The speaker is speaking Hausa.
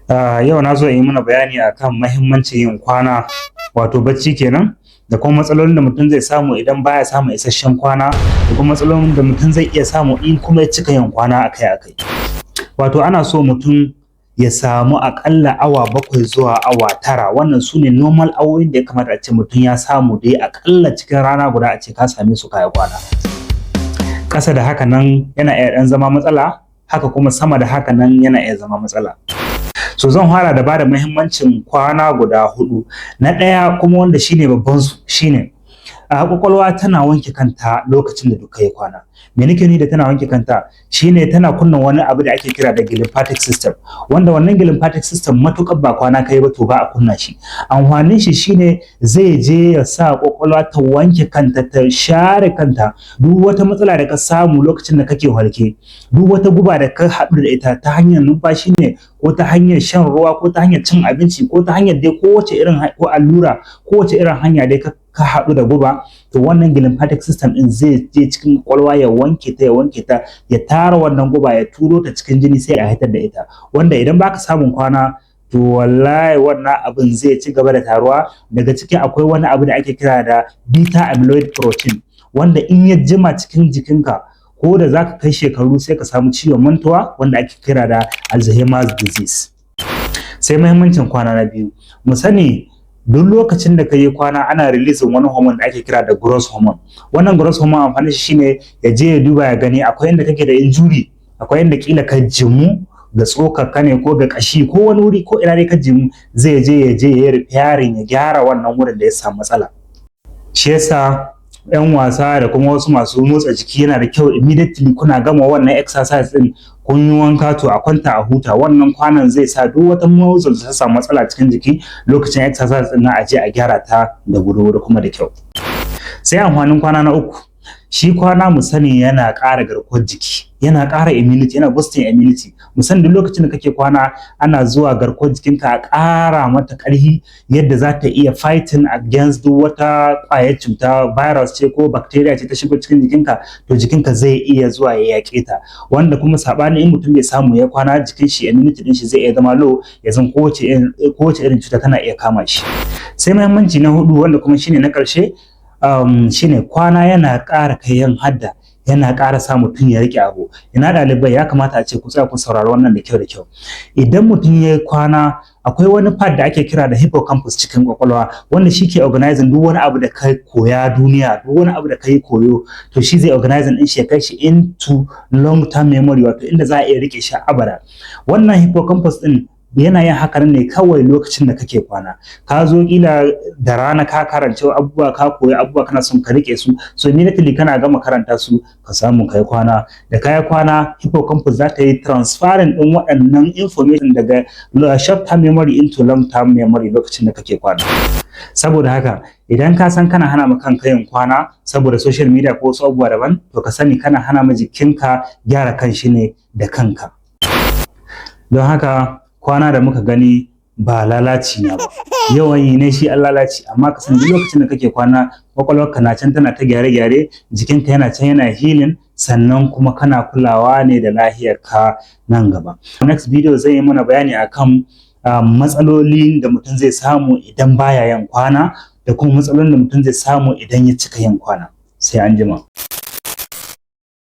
Yau na zo in yi mana bayani akan mahimmancin yin kwana, wato bacci kenan, da kuma matsalolin da mutum zai samu idan baya samun isasshen kwana, da kuma matsalolin da mutum zai iya samu in kuma ya cika yin kwana akai-akai. Wato ana so mutum ya samu aƙalla awa 7 zuwa awa 9. Wannan su ne normal awoyin da ya kamata a ce mutum ya samu dai aƙalla cikin rana guda a ce ka same su ka yi kwana. Ƙasa da haka nan yana iya ɗan zama matsala, haka kuma sama da haka nan yana iya zama matsala. So zan fara da bada muhimmancin kwana guda 4. Na ɗaya kuma wanda shine babban su shine kwakwalwa tana wanke kanta lokacin da duka yi kwana. Me nake nufi da tana wanke kanta? Shine tana kunna wani abu da ake kira da lymphatic system, wanda wannan lymphatic system matuƙar ba kwana kai ba to ba a kunna shi. Amfanin shi shine zai je ya sa kwakwalwa ta wanke kanta, ta share kanta, duk wata matsala da ka samu lokacin da kake walke, duk wata guba da ka haɗu da ita ta hanyar numfashi ne, ko ta hanyar shan ruwa, ko ta hanyar cin abinci, ko ta hanyar dai kowace irin ko allura, kowace irin hanya dai ka haɗu da guba, to wannan lymphatic system ɗin zai je cikin kwakwalwa ya wanke ta ya tara wannan guba ya turo ta cikin jini sai a hitar da ita, wanda idan baka samun kwana to wallahi wannan abin zai ci gaba da taruwa. Daga ciki akwai wani abu da ake kira da beta amyloid protein, wanda in ya jima cikin jikinka ko da zaka kai shekaru sai ka samu ciwon mantuwa wanda ake kira da Alzheimer's disease. Sai muhimmancin kwana na biyu, mu sani duk lokacin da ka yi kwana ana releasing wani hormone da ake kira da growth hormone. Wannan growth hormone amfanin shi shine ya je ya duba ya gani akwai inda kake da injury, akwai inda kila ka jimu ga tsokar ne ko ga kashi ko wani wuri ko ina dai ka jimu, zai je ya yi repairing, ya gyara wannan wurin da ya samu matsala. Shi yasa 'yan wasa da kuma wasu masu motsa jiki yana da kyau immediately kuna gama wannan exercise din kun yi wanka to a kwanta a huta. Wannan kwanan zai sa duk wata muscle da ta samu matsala cikin jiki lokacin exercise din a je a gyara ta da wuri kuma da kyau. Sai amfanin kwana na 3, shi kwana mu sani yana ƙara garkuwar jiki, yana ƙara immunity, yana boosting immunity. Mu sani duk lokacin da kake kwana ana zuwa garkuwar jikinka a ƙara mata ƙarfi yadda za ta iya fighting against duk wata ƙwayar cuta, virus ce ko bacteria ce ta shigo cikin jikinka, to jikinka zai iya zuwa ya yaƙe ta. Wanda kuma saɓanin in mutum bai samu ya kwana, jikin shi immunity din shi zai iya zama low, ya zama kowace irin cuta tana iya kama shi. Sai muhimmanci na 4 wanda kuma shine na ƙarshe, shine kwana yana ƙara kai yin hadda, yana ƙara sa mutum ya riƙe abu. Ina ɗalibai ya kamata a ce ku tsaya ku saurari wannan da kyau. Idan mutum ya yi kwana, akwai wani part da ake kira da hippocampus cikin kwakwalwa, wanda shi ke organizing duk wani abu da ka koya duniya, duk wani abu da ka yi koyo, to shi zai organizing din shi ya kai shi into long term memory, wato inda za a iya riƙe shi abada. Wannan hippocampus din yana yin hakan ne kawai lokacin da kake kwana. Ka zo kila da rana ka karance abubuwa, ka koyi abubuwa, kana son ka rike su, so immediately kana gama karanta su ka samu kai kwana. Da kai kwana hippocampus za ta yi transferring din waɗannan information daga short term memory into long term memory lokacin da kake kwana. Saboda haka idan ka san kana hana ma kanka yin kwana saboda social media ko wasu abubuwa daban, to ka sani kana hana ma jikinka gyara kanshi ne da kanka. Don haka kwana da muka gani ba lalaci na ba, yawan yi ne shi an lalaci, amma ka san duk lokacin da kake kwana kwakwalwarka na can tana ta gyare-gyare, jikinka yana can yana healing, sannan kuma kana kulawa ne da lafiyarka nan gaba. Next video zai yi mana bayani akan matsalolin da mutum zai samu idan baya yin kwana, da kuma matsalolin da mutum zai samu idan ya cika yin kwana. Sai anjima.